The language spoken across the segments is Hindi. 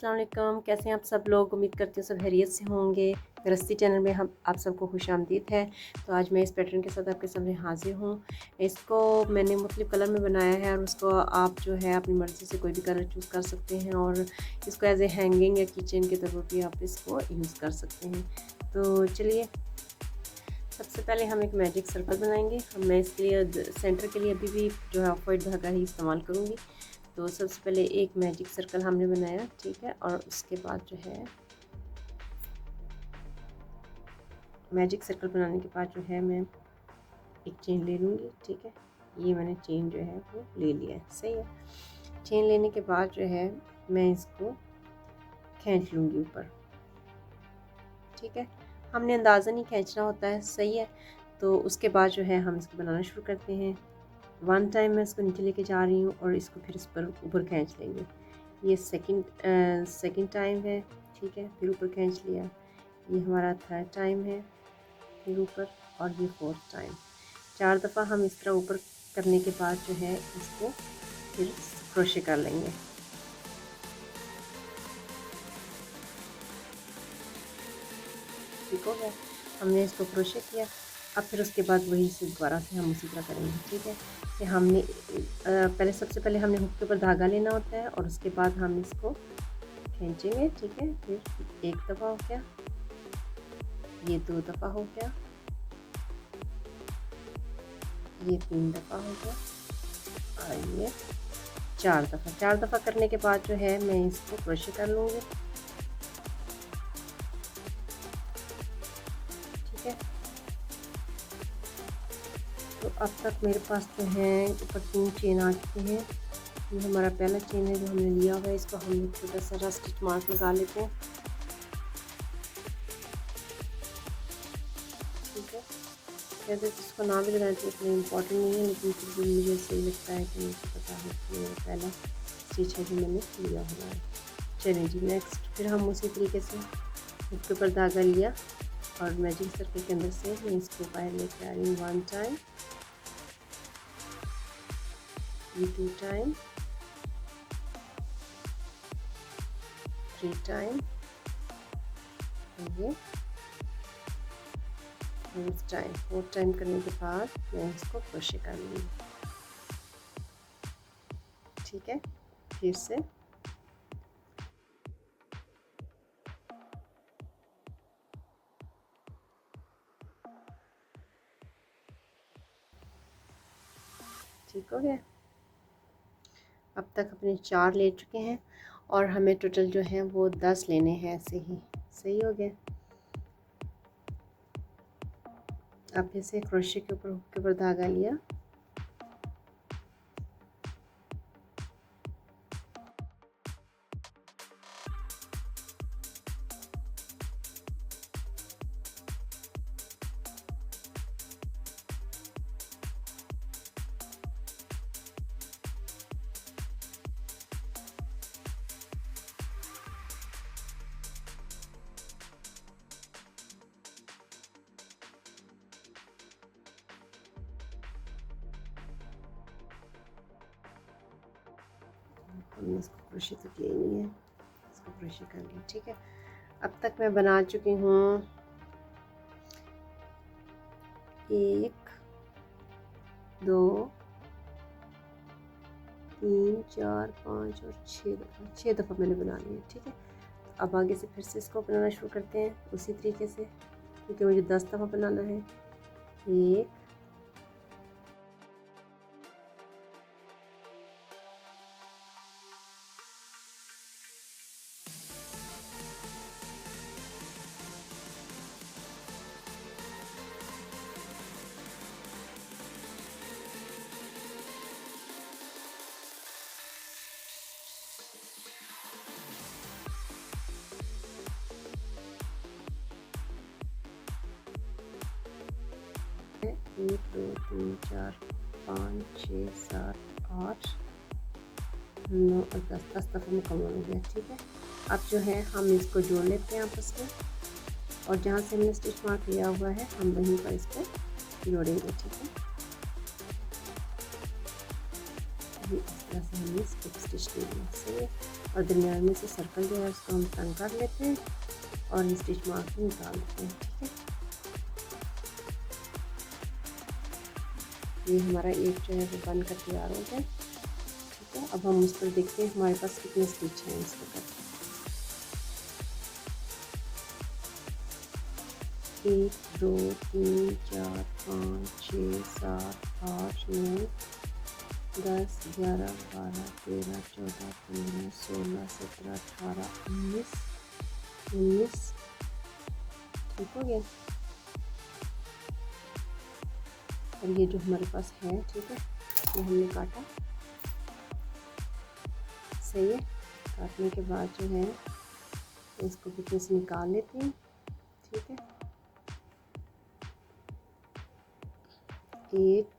अस्सलाम वालेकुम। कैसे हैं आप सब लोग? उम्मीद करती हूँ सब खैरियत से होंगे। गृहस्थी चैनल में हम आप सबको खुशामदीद है। तो आज मैं इस पैटर्न के साथ आपके सामने हाजिर हूँ। इसको मैंने मुख्तलिफ़ कलर में बनाया है और उसको आप जो है अपनी मर्ज़ी से कोई भी कलर चूज़ कर सकते हैं और इसको एज ए हैंगिंग या किचन के तौर पर भी आप इसको यूज़ कर सकते हैं। तो चलिए, सबसे पहले हम एक मैजिक सर्कल बनाएंगे। मैं इसके लिए सेंटर के लिए अभी भी जो है ऑफ वाइट धागा ही इस्तेमाल करूँगी। तो सबसे पहले एक मैजिक सर्कल हमने बनाया, ठीक है। और उसके बाद जो है मैजिक सर्कल बनाने के बाद जो है मैं एक चेन ले लूँगी, ठीक है। ये मैंने चेन जो है वो ले लिया है, सही है। चेन लेने के बाद जो है मैं इसको खींच लूँगी ऊपर, ठीक है। हमने अंदाज़ा नहीं खींचना होता है, सही है। तो उसके बाद जो है हम इसको बनाना शुरू करते हैं। वन टाइम मैं इसको नीचे लेके जा रही हूँ और इसको फिर इस पर ऊपर खींच लेंगे। ये सेकंड टाइम है, ठीक है। फिर ऊपर खींच लिया। ये हमारा थर्ड टाइम है, फिर ऊपर, और ये फोर्थ टाइम। 4 दफ़ा हम इस तरह ऊपर करने के बाद जो है इसको फिर क्रोशे कर लेंगे। ठीक हो गया, हमने इसको क्रोशे किया। अब फिर उसके बाद वही से दोबारा से हम उसी तरह करेंगे, ठीक है। कि हमने सबसे पहले हमने हुक के ऊपर धागा लेना होता है और उसके बाद हम इसको खींचेंगे, ठीक है। फिर एक दफ़ा हो गया, ये 2 दफ़ा हो गया, ये 3 दफ़ा हो गया और ये 4 दफ़ा। 4 दफ़ा करने के बाद जो है मैं इसको क्रोशे कर लूँगी, ठीक है। तो अब तक मेरे पास जो है ऊपर 3 चेन आ चुके हैं। ये हमारा पहला चेन है जो हमने लिया हुआ है। इसको हम एक छोटा सा स्टिच मार्क लगा लेते हैं, ठीक है। वैसे इसको ना भी लगाना चाहिए, इतना इम्पोर्टेंट नहीं है, लेकिन फिर भी मुझे सही लगता है कि मुझे पता है कि मेरा पहला स्टिच है जो मैंने लिया हुआ है। चलिए जी, नेक्स्ट फिर हम उसी तरीके से इसके ऊपर धागा लिया और मैजिक सर्कल के अंदर से मैं इसको बाहर लेके आ रही हूँ। 1 टाइम, ये 2 टाइम, 3 टाइम, ये 4 टाइम करने के बाद मैं इसको क्रोशे कर लूँगी, ठीक है। फिर से ठीक हो गया। अब तक अपने 4 ले चुके हैं और हमें टोटल जो है वो 10 लेने हैं, ऐसे ही, सही हो गया। अब फिर से क्रोशे के ऊपर धागा लिया, हमने इसको क्रोशे तक लेनी है, इसको क्रोशे कर लिया, ठीक है। अब तक मैं बना चुकी हूँ 1 2 3 4 5 और 6 दफ़ा मैंने बना लिया, ठीक है। तो अब आगे से फिर से इसको बनाना शुरू करते हैं उसी तरीके से, क्योंकि मुझे 10 दफ़ा बनाना है। 1 1 2 3 4 5 6 7 8 9 और 10 दफ़ा मुकम्मल हो गया, ठीक है। अब जो है हम इसको जोड़ लेते हैं आपस में और जहाँ से हमने स्टिच मार्क लिया हुआ है हम वहीं पर इसको जोड़ेंगे, ठीक है। इस तरह से हमने स्किप स्टिच लेना है, सही है। और दरमियान में से सर्कल जो है उसको हम तंग कर लेते हैं और स्टिच मार के निकाल देते हैं, ठीक है। ये हमारा एक जो है वो बन कर तैयार हो गया, ठीक है। अब हम उस पर देखते हैं हमारे पास कितने स्टिच हैं इस पर। 1 2 3 4 5 6 7 8 9 10 11 12 13 14 15 16 17 18 19 ठीक हो गया। और ये जो हमारे पास है, ठीक है, ये हमने काटा, सही है। काटने के बाद जो है इसको बीच से निकाल लेते हैं, ठीक है। एक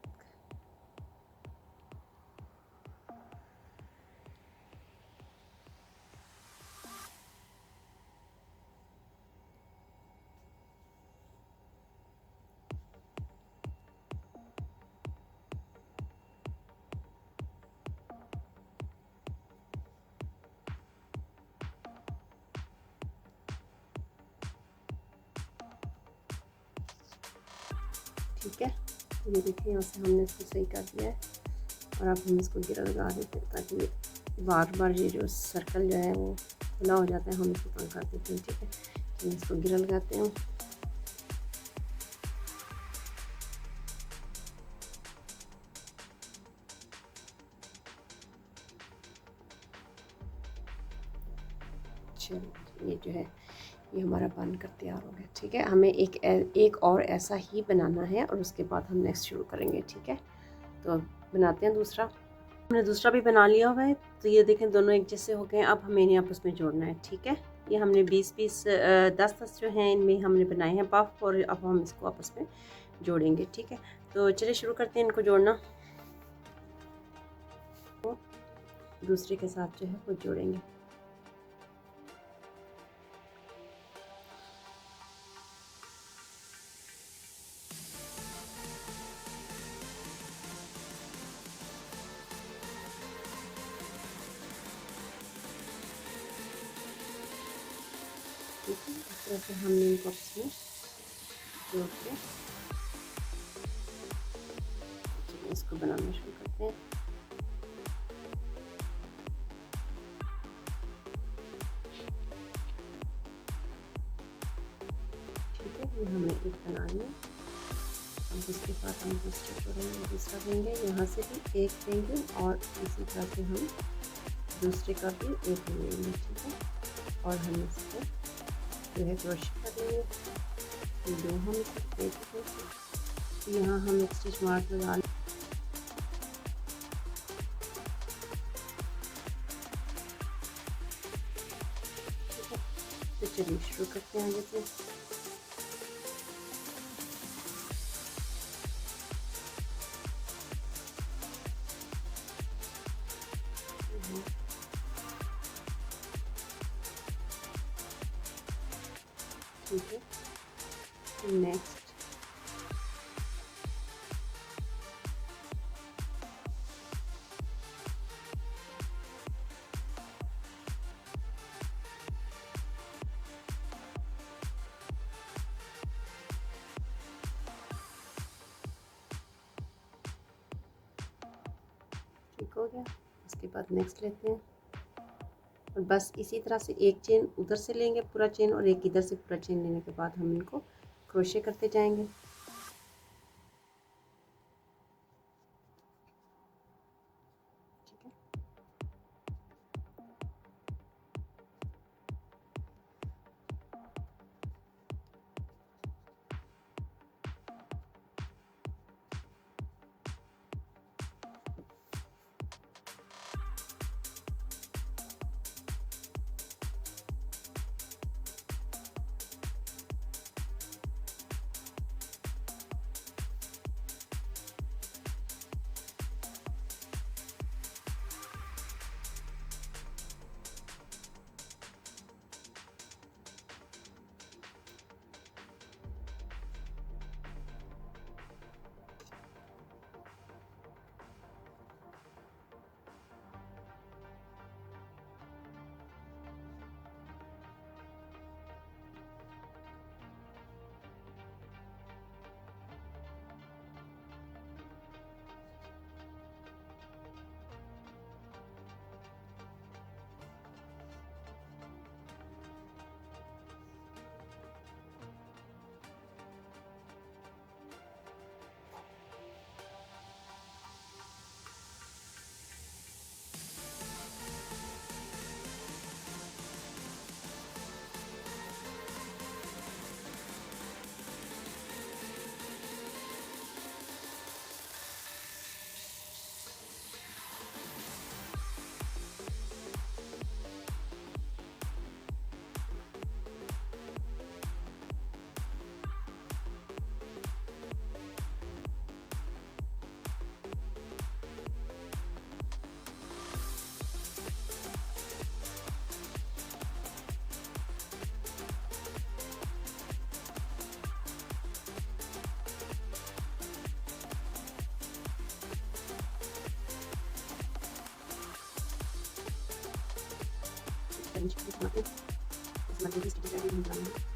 ठीक है, ये देखिए यहाँ से हमने इसको सही कर दिया है। और अब हम इसको गिरा लगा देते हैं ताकि ये बार बार ये जो सर्कल जो है वो खुला हो जाता है, हम इसको तंग कर देते हैं, ठीक है। तो इसको गिरा लगाते हैं। चलो ये जो है ये हमारा बन कर तैयार हो गया, ठीक है। हमें एक और ऐसा ही बनाना है और उसके बाद हम नेक्स्ट शुरू करेंगे, ठीक है। तो अब बनाते हैं दूसरा। हमने दूसरा भी बना लिया हुआ है, तो ये देखें दोनों एक जैसे हो गए। अब हमें इन्हें आपस में जोड़ना है, ठीक है। ये हमने 20 10 जो हैं इनमें हमने बनाए हैं पफ, और अब हम इसको आपस में जोड़ेंगे, ठीक है। तो चलिए शुरू करते हैं इनको जोड़ना। तो दूसरे के साथ जो है वो जोड़ेंगे। ठीक है, इस तरह से हमने इनको आपस में जोड़ के इसको बनाना शुरू करते हैं। ठीक है, ये हमने एक बना लिया। अब इसके साथ हम दूसरा जोड़ेंगे, दूसरा देंगे, यहाँ से भी एक देंगे और इसी तरह से हम दूसरे का भी एक लेंगे, ठीक है। और हम इसको जो है क्रोशे कर लेंगे। दो हम इसको एक यहाँ हम एक स्टिच मार्क लगा लें। ठीक है, तो चलिए शुरू करते हैं आगे से। ठीक है, नेक्स्ट ठीक हो गया। इसके बाद नेक्स्ट लेते हैं और बस इसी तरह से एक चेन उधर से लेंगे पूरा चेन, और एक इधर से पूरा चेन लेने के बाद हम इनको क्रोशे करते जाएंगे। ठीक है, चेंज बनाते हैं। इसमें भी स्टिच बनाना है।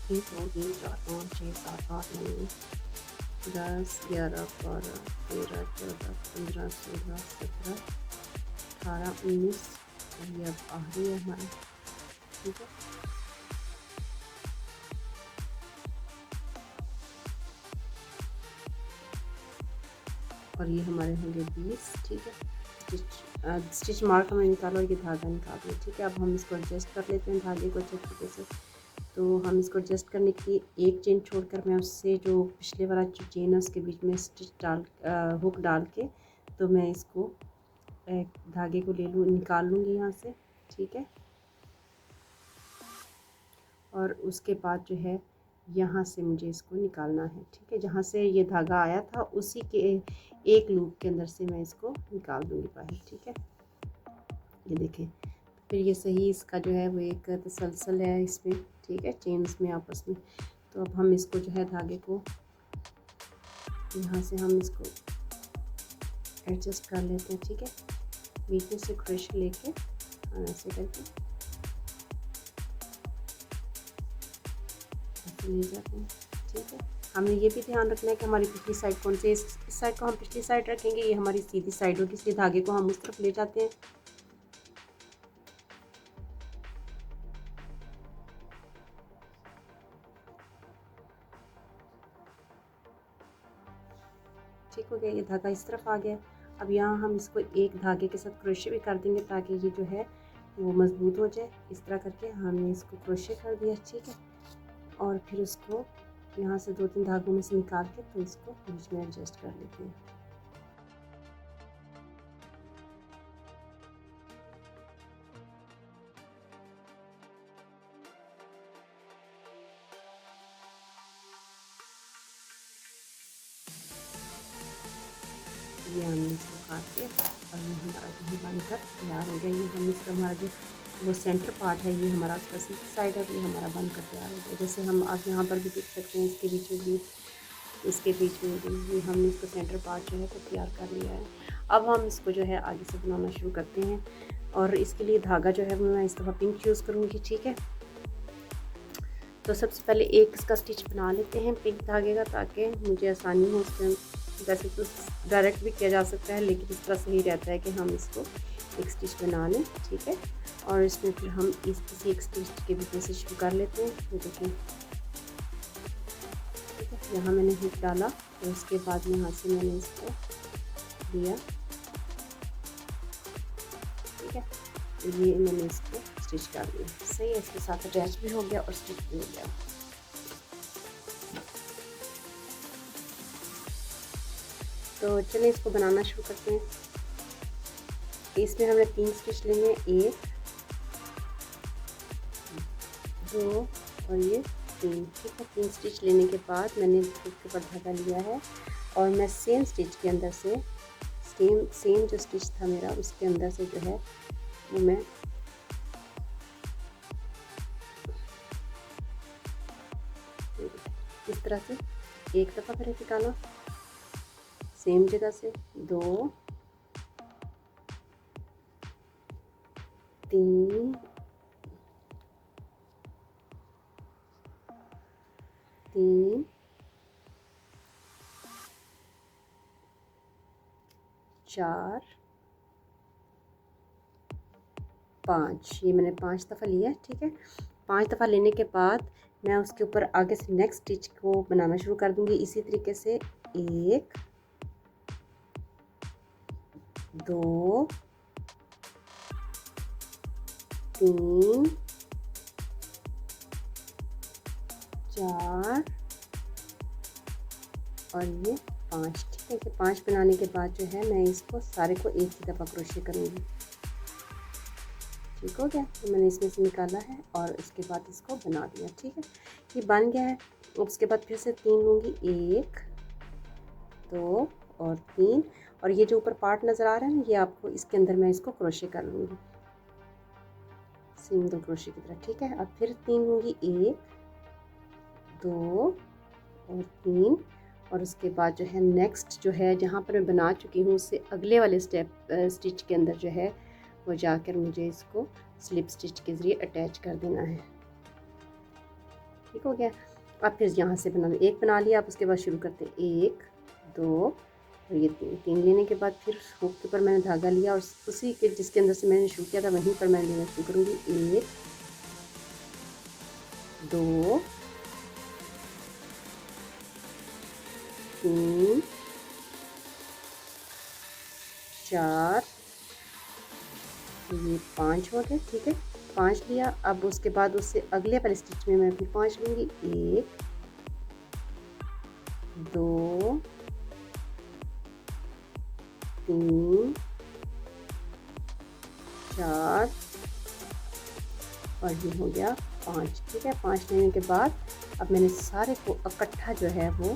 एक 2 3 4 5 6 7 8 9 10 11 12 13 14 15 16 17 18 19 और ये अब आखिरी है हमारा। ठीक है, और ये हमारे होंगे 20। ठीक है, स्टिच मार्क हमें निकालो, ये धागा निकाल दिया। ठीक है, अब हम इसको एडजस्ट कर लेते हैं धागे को अच्छे तरीके से। तो हम इसको एडजस्ट करने के लिए एक चेन छोड़कर मैं उससे जो पिछले वाला जो चेन है उसके बीच में स्टिच हुक डाल के तो मैं इसको धागे को ले लूँ, निकाल लूँगी यहाँ से। ठीक है, और उसके बाद जो है यहाँ से मुझे इसको निकालना है। ठीक है, जहाँ से ये धागा आया था उसी के एक लूप के अंदर से मैं इसको निकाल दूँगी बाहर। ठीक है, ये देखें, फिर ये सही इसका जो है वो एक तसलसल है इसमें। ठीक है, चेन्स में आपस में। तो अब हम इसको जो है धागे को यहाँ से हम इसको एडजस्ट कर लेते हैं। ठीक है, बीच में से क्रोशे लेके हम ऐसे करके ऐसे ले जाते हैं। ठीक है, हमें ये भी ध्यान रखना है कि हमारी पिछली साइड कौन सी है। इस साइड को हम पिछली साइड रखेंगे, ये हमारी सीधी साइड होगी, इसलिए धागे को हम उस तरफ ले जाते हैं। ठीक हो गया, ये धागा इस तरफ आ गया। अब यहाँ हम इसको एक धागे के साथ क्रोशे भी कर देंगे ताकि ये जो है वो मज़बूत हो जाए। इस तरह करके हमने इसको क्रोशे कर दिया। ठीक है, और फिर उसको यहाँ से 2-3 धागों में से निकाल के तो इसको बीच में एडजस्ट कर लेते हैं। ये हमने इसको काट के और ये हमारा जो है बनकर तैयार हो गया। ये हम इसका हमारा जो वो सेंटर पार्ट है ये हमारा उसका सीधी साइड है, ये हमारा बनकर तैयार हो गया। जैसे हम आप यहाँ पर भी देख सकते हैं, इसके बीच में भी, इसके बीच में भी हमने इसको सेंटर पार्ट जो है वो तैयार कर लिया है। अब हम इसको जो है आगे से बनाना शुरू करते हैं, और इसके लिए धागा जो है वो मैं इस दफ़ा पिंक चूज़ करूँगी। ठीक है, तो सबसे पहले एक इसका स्टिच बना लेते हैं पिंक धागे का, ताकि मुझे आसानी हो उसमें। वैसे तो डायरेक्ट भी किया जा सकता है, लेकिन इस तरह सही रहता है कि हम इसको एक स्टिच बना लें। ठीक है, और इसमें फिर हम इस किसी एक स्टिच के बीच में से शुरू कर लेते हैं। ये देखें, ठीक है, यहाँ मैंने हुक डाला और उसके बाद यहाँ से मैंने इसको दिया। ठीक है, तो ये मैंने इसको स्टिच कर दिया। सही है, इसके साथ अटैच भी हो गया और स्टिच भी हो गया। तो चलिए इसको बनाना शुरू करते हैं। इसमें हमें 3 स्टिच लेंगे, 1 2 और ये 3। ठीक है, 3 स्टिच लेने के बाद मैंने इसके ऊपर धागा लिया है और मैं सेम स्टिच के अंदर से सेम जो स्टिच था मेरा उसके अंदर से जो है वो मैं इस तरह से एक दफ़ा फिर निकाला, सेम जगह से 2 3 3 4 5। ये मैंने 5 दफ़ा लिया है। ठीक है, 5 दफ़ा लेने के बाद मैं उसके ऊपर आगे से नेक्स्ट स्टिच को बनाना शुरू कर दूंगी इसी तरीके से। 1 2 3 4 और ये 5। ठीक है, 5 बनाने के बाद जो है मैं इसको सारे को एक ही दफ़ा क्रोशे करूँगी। ठीक हो गया, तो मैंने इसमें से निकाला है और इसके बाद इसको बना दिया। ठीक है, ये बन गया है। उसके बाद फिर से 3 लूँगी, 1 2 और 3, और ये जो ऊपर पार्ट नज़र आ रहा है ना, ये आपको इसके अंदर मैं इसको क्रोशे कर लूँगी सिंगल क्रोशे की तरह। ठीक है, अब फिर 3 लूँगी, 1 2 और 3 और उसके बाद जो है नेक्स्ट जो है जहाँ पर मैं बना चुकी हूँ उससे अगले वाले स्टिच के अंदर जो है वो जाकर मुझे इसको स्लिप स्टिच के ज़रिए अटैच कर देना है। ठीक हो गया। अब फिर यहाँ से बना लो, एक बना लिया। आप उसके बाद शुरू करते हैं 1 2 और ये 3 लेने के बाद फिर हुक के ऊपर मैंने धागा लिया और उसी के जिसके अंदर से मैंने शुरू किया था वहीं पर मैं लेना शुरू करूँगी। 1 2 3 4 ये 5 हो गए। ठीक है, 5 लिया। अब उसके बाद उससे अगले वाले स्टिच में मैं फिर 5 लूँगी। 1 2 3 4 और ये हो गया 5। ठीक है, 5 लेने के बाद अब मैंने सारे को इकट्ठा जो है वो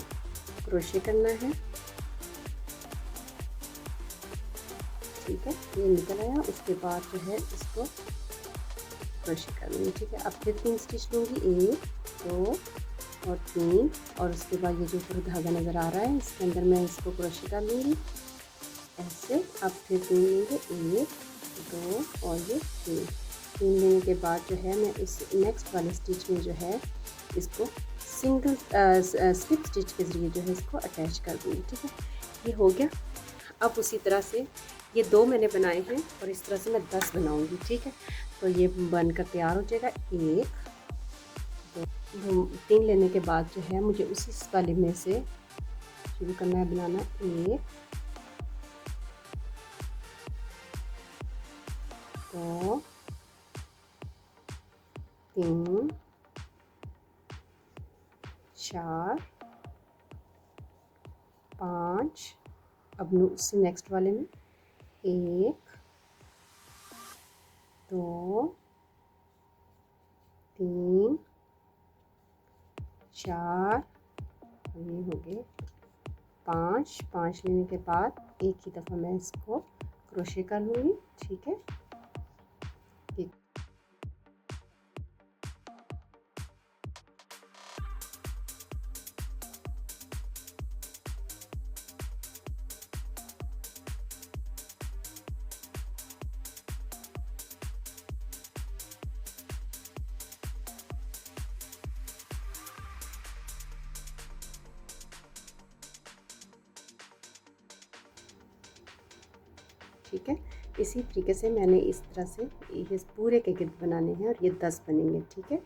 क्रोशे करना है। ठीक है, ये निकल आया। उसके बाद जो है इसको क्रोशे कर लूँगी। ठीक है, अब फिर 3 स्टिच लूँगी। 1 2 और 3 और उसके बाद ये जो पूरा धागा नज़र आ रहा है इसके अंदर मैं इसको क्रोशे कर लूँगी ऐसे। अब फिर 3 लेंगे। 1 2 और ये 3 लेने के बाद जो है मैं इस नेक्स्ट वाले स्टिच में जो है इसको सिंगल स्लिप स्टिच के ज़रिए जो है इसको अटैच कर दूँगी। ठीक है, ये हो गया। अब उसी तरह से ये 2 मैंने बनाए हैं और इस तरह से मैं 10 बनाऊँगी। ठीक है, तो ये बनकर तैयार हो जाएगा। 1 2 3 लेने के बाद जो है मुझे उसी वाले में से शुरू करना है बनाना। 1 2 3 4 5 अब उससे नेक्स्ट वाले में 1 2 3 4 ये हो गए 5 लेने के बाद एक ही दफ़ा मैं इसको क्रोशे कर लूँगी। ठीक है, ठीक है, इसी तरीके से मैंने इस तरह से ये पूरे के गिर्द बनाने हैं और ये 10 बनेंगे। ठीक है,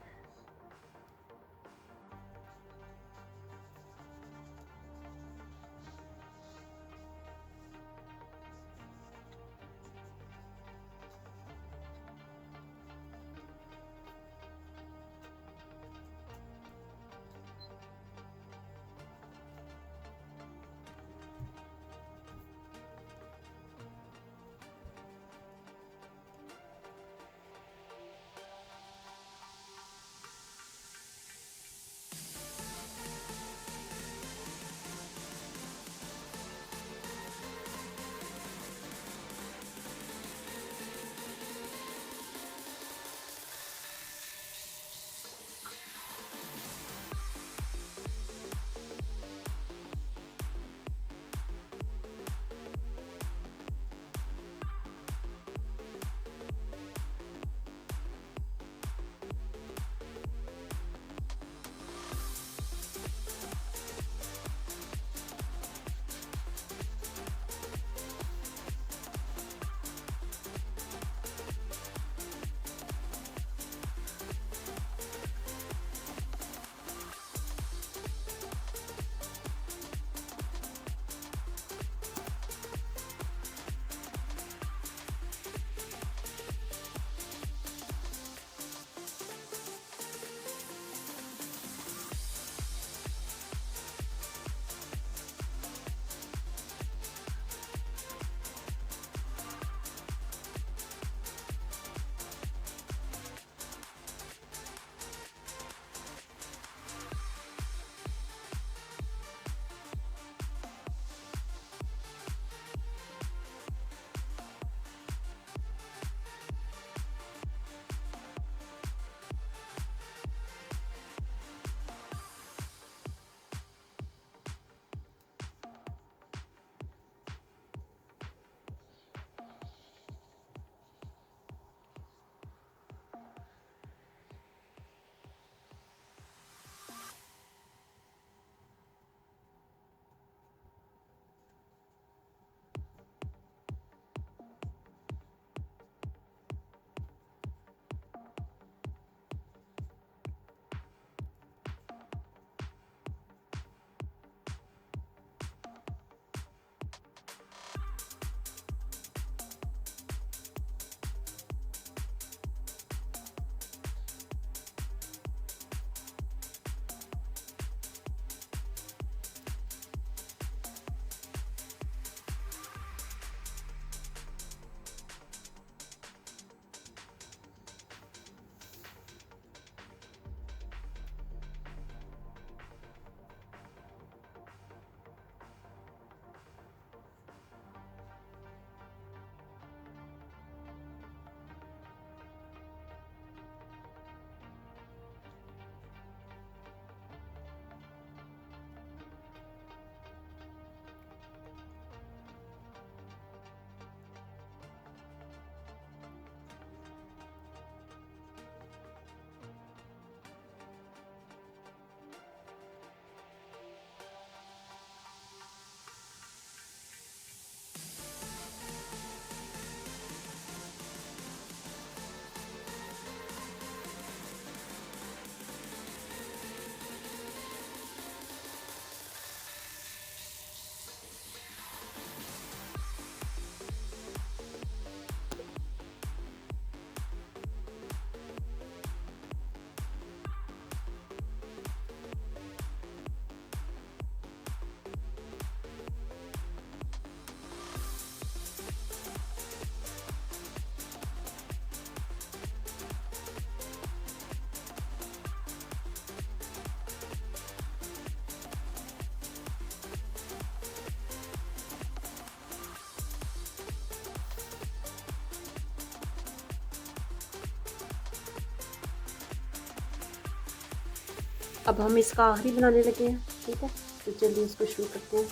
अब हम इसका आखिरी बनाने लगे हैं, ठीक है। तो चलिए इसको शुरू करते हैं।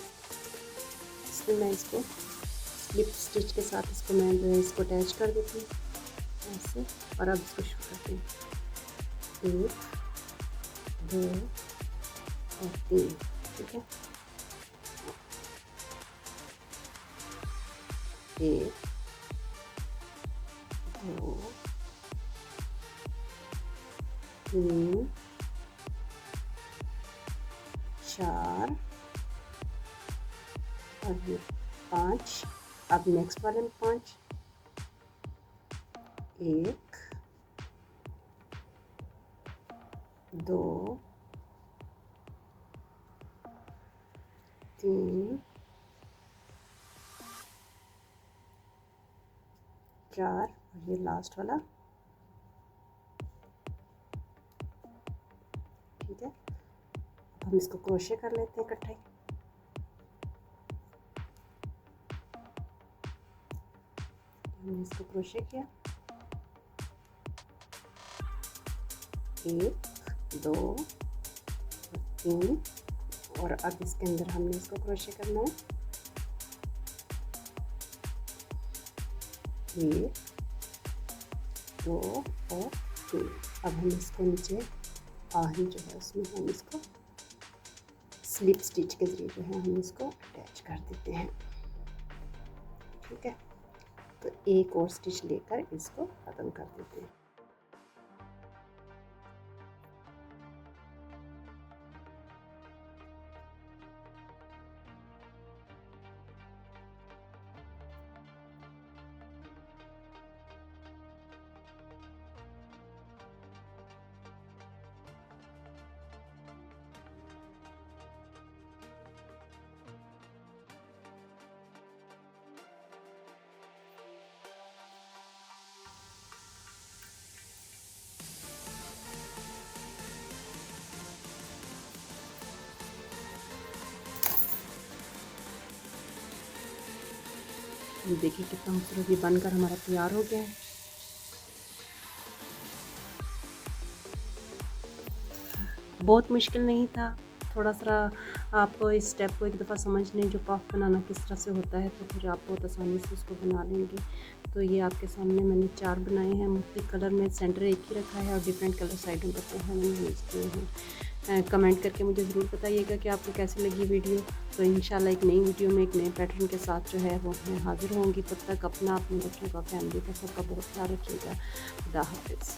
इसमें मैं इसको स्लिप स्टिच के साथ इसको मैं जो है इसको अटैच कर देती हूँ ऐसे, और अब इसको शुरू करते हैं। 1 2 और 3, ठीक है। 1 2 3 4 और ये 5। अब नेक्स्ट वाले में 5, 1 2 3 4 और ये लास्ट वाला, ठीक है। अब हम इसको क्रोशे कर लेते हैं इकट्ठा ही। हमने इसको क्रोशे किया, 1 2 और 3, और अब इसके अंदर हमने इसको क्रोशे करना है 1 2 और 3। अब हम इसको नीचे आही जो है उसमें हम इसको स्लिप स्टिच के ज़रिए जो है हम इसको अटैच कर देते हैं, ठीक है। तो एक और स्टिच लेकर इसको ख़त्म कर देते हैं। देखिए कितना खूबसूरत ये बनकर हमारा तैयार हो गया है। बहुत मुश्किल नहीं था, थोड़ा सा आप इस स्टेप को एक दफ़ा समझ लें जो पफ बनाना किस तरह से होता है, तो फिर आप बहुत आसानी से उसको बना लेंगे। तो ये आपके सामने मैंने 4 बनाए हैं, मुख्तलिफ कलर में, सेंटर एक ही रखा है और डिफरेंट कलर साइडों पर जो है मैंने यूज़ किए हैं। कमेंट करके मुझे ज़रूर बताइएगा कि आपको कैसी लगी वीडियो। तो इंशाल्लाह एक नई वीडियो में एक नए पैटर्न के साथ जो है वो मैं हाज़िर होंगी। तब तक अपना, अपने बच्चों का, फैमिली का, सबका बहुत ख्याल रखिएगा। खुदा हाफ़िज़।